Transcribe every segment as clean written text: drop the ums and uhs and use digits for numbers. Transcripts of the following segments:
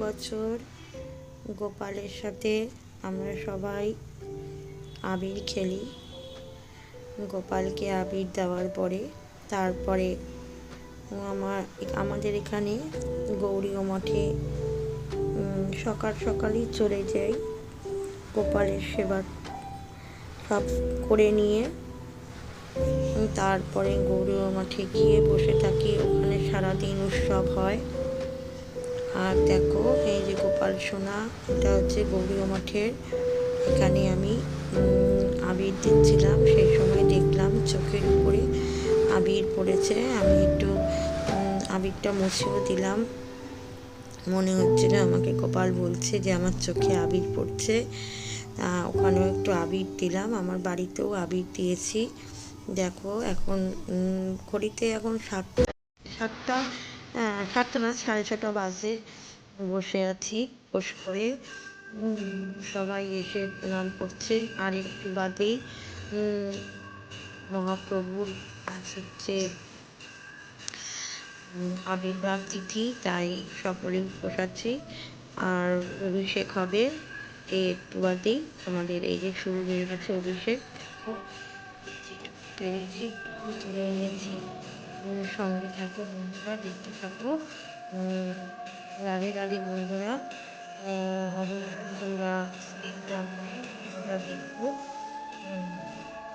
বছর গোপালের সাথে আমরা সবাই আবির খেলি। গোপালকে আবির দেওয়ার পরে তারপরে আমাদের এখানে গৌরীয় মঠে সকাল সকালই চলে যাই গোপালের সেবা সব করে নিয়ে। তারপরে গৌরীয় মঠে গিয়ে বসে থাকি, ওখানে সারাদিন উৎসব হয়। আর দেখো এই যে গোপাল সোনা, এটা হচ্ছে গৌরীয় মঠের। এখানে আমি আবির দিচ্ছিলাম, সেই সময় দেখলাম চোখের উপরে আবির পড়েছে। আমি একটু আবিরটা মুছেও দিলাম। মনে হচ্ছিল আমাকে গোপাল বলছে যে আমার চোখে আবির পড়ছে। ওখানেও একটু আবির দিলাম, আমার বাড়িতেও আবির দিয়েছি। দেখো এখন ঘড়িতে এখন সাতটা না, 6:30 বাজে। বসে আছি, বসে করে সবাই এসে প্রণাম করছে। আর একটু বাদেই মহাপ্রভুর হচ্ছে আবির্ভাব তিথি, তাই সকলেই বসাচ্ছি। আর অভিষেক হবে একটু বাদেই। আমাদের এই যে শুরু হয়ে গেছে অভিষেক। তুলে এনেছি, সঙ্গে থাকো বন্ধুরা, দেখতে থাকো। রাধে রাধে বন্ধুরা, তোমরা দেখবো।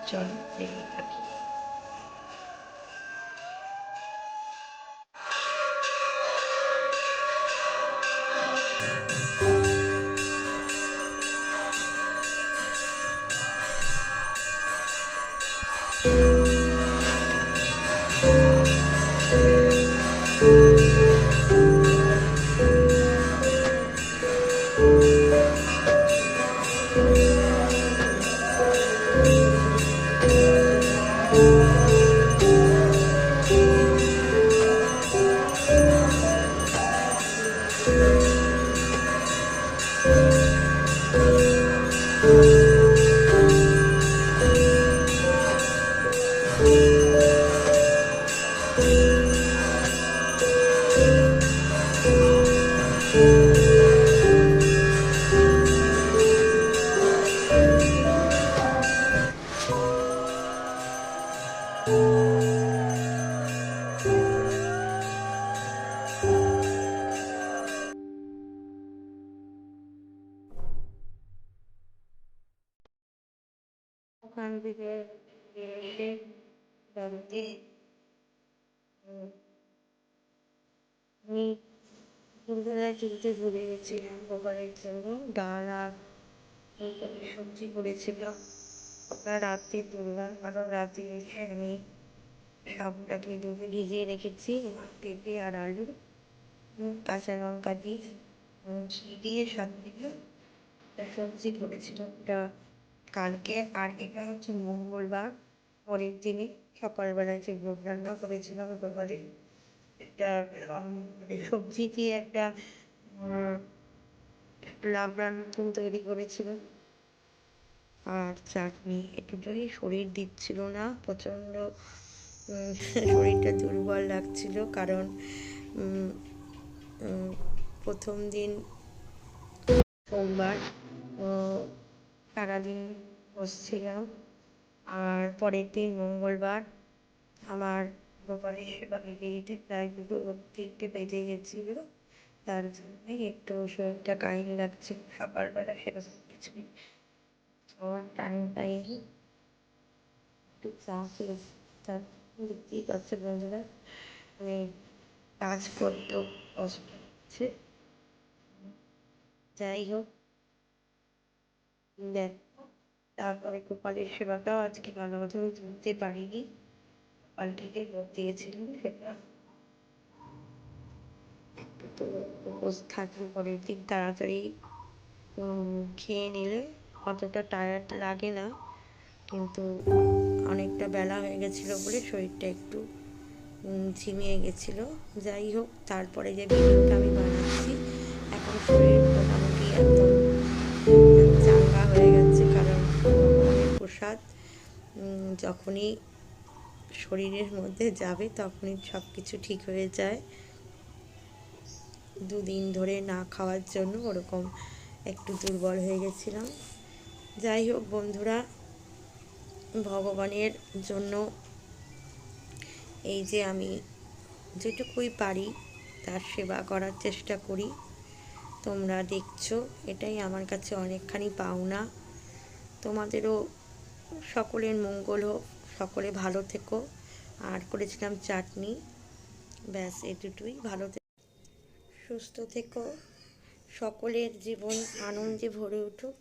চলো দেখতে থাকি। ওখান থেকে এসে বাড়িতে আমি দুপুরবেলায় তুলতে ভুলে গেছিলাম গোপালের জন্য ডাল আর সবজি করেছিল। ওটা রাত্রে তুললাম, কারণ রাত্রে এসে আমি সবটাকে ডুবে ভিজিয়ে রেখেছি। পেঁপে আর আলু, কাঁচা লঙ্কা দিয়ে ঘি দিয়ে সব দিয়ে সবজি করেছিল ওটা কালকে। আর এটা হচ্ছে মঙ্গলবার, পরের দিনে সকালবেলায় যে ভোগ রান্না করেছিলাম গোপালের, এটা সবজি দিয়ে একটা লাবড়ার মতন তৈরি করেছিল। আর চাটনি, এটুকুই। শরীর দিচ্ছিল না, প্রচণ্ড শরীরটা দুর্বল লাগছিল, কারণ প্রথম দিন সোমবার সারাদিন বসছিলাম। আর পরের দিন মঙ্গলবার আমার গোপালের সেবা দিতে দিতে প্রায় 2-3টে বেজে গেছিল। তার জন্যই একটু শরীরটা কাহিল লাগছে, সকালবেলা সেরকম কিছু টাইম পাইনি। একটু চা খেয়েছি, দেখতেই পাচ্ছে বন্ধুরা, মানে কাজ করতেও কষ্ট হচ্ছে। যাই হোক, দেখ তারপরে গোপালের সেবাটাও আজকে ভালো মতো তুলতে পারিনি। গোপালটিকে লোক দিয়েছিলেন, সেটা তো উপোস থাকলে পরের দিন তাড়াতাড়ি খেয়ে নিলে অতটা টায়ার্ড লাগে না। কিন্তু অনেকটা বেলা হয়ে গেছিলো বলে শরীরটা একটু ঝিমিয়ে গেছিলো। যাই হোক, তারপরে যে ভিডিওটা আমি বানাচ্ছি, এখন শরীর মোটামুটি একদম চাঙ্গা হয়ে গেছে, কারণ ভগবানের প্রসাদ যখনই শরীরের মধ্যে যাবে তখনই সব কিছু ঠিক হয়ে যায়। দুদিন ধরে না খাওয়ার জন্য ওরকম একটু দুর্বল হয়ে গেছিলাম। যাই হোক বন্ধুরা, ভগবানের জন্য এই যে আমি যেটুকুই পারি তার সেবা করার চেষ্টা করি। তোমরা দেখছো, এটাই আমার কাছে অনেকখানি পাওনা। তোমাদেরও সকলের মঙ্গল হোক, সকলে ভালো থেকো। আর করেছিলাম চাটনি, ব্যাস এ দুটোই। ভালো থেকো, সুস্থ থেকো, সকলের জীবন আনন্দে ভরে উঠুক।